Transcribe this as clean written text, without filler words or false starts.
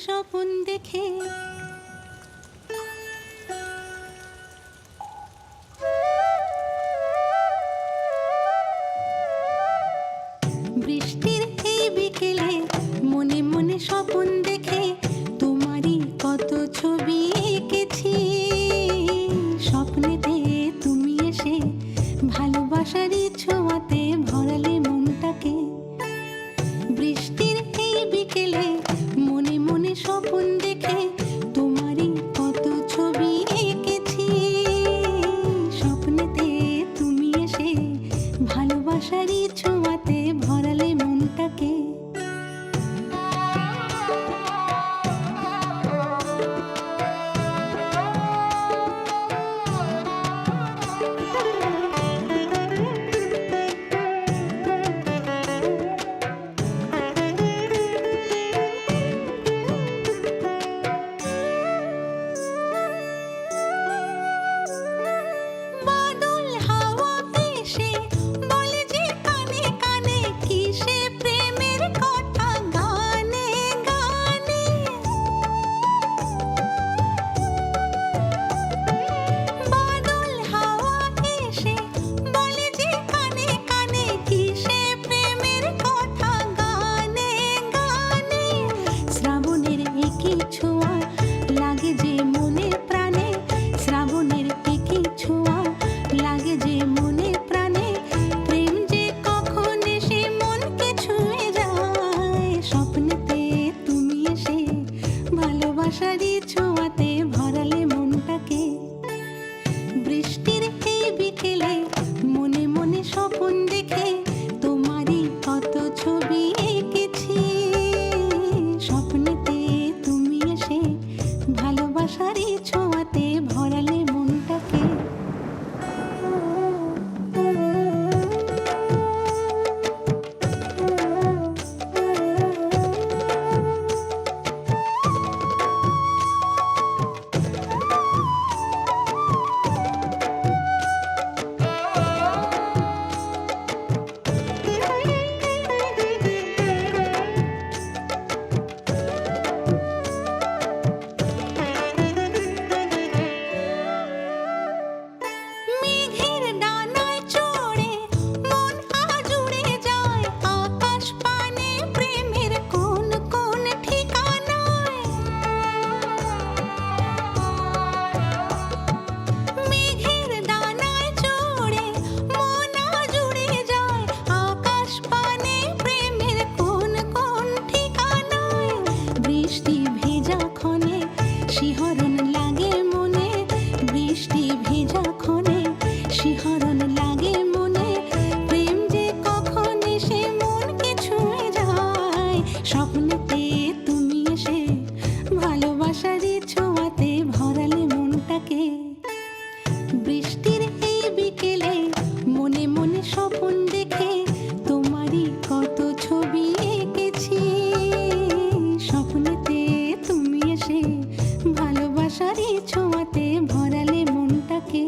স্বপন দেখে বৃষ্টির এই বিকেলে মনে মনে স্বপন দেখে তোমারই কত ছবি এঁকেছি। স্বপ্নেতে তুমি এসে ভালোবাসারই ছোঁয়াতে ভরালে মনটাকে। বৃষ্টির এই বিকেলে মনে মনে স্বপন দেখে তোমারই কত ছবি এঁকেছি। স্বপ্নেতে তুমি এসে ভালোবাসারই ছোঁয়াতে ভরালে মনটাকে। ভালোবাসারই ছোঁয়াতে ভরালে মনটাকে। বৃষ্টির এই বিকেলে মনে মনে স্বপন দেখে তোমারই কত ছবি এঁকেছি। স্বপ্নেতে তুমি এসে ভালোবাসারই ছোঁয়াতে ভরালে মনটাকে। শিহরণ লাগে মনে, বৃষ্টি ভেজা ক্ষণে শিহরণ লাগে মনে। প্রেম যে কখন এসে মনকে ছুঁয়ে যায়। স্বপ্নেতে তুমি এসে ভালোবাসারই ছোঁয়াতে ভরালে মনটাকে। বৃষ্টির এই বিকেলে মনে মনে স্বপন দেখে তোমারই কত ছবি এঁকেছি। স্বপ্নেতে তুমি এসে ভালোবাসারই ছোঁয়াতে ভরালে মনটাকে।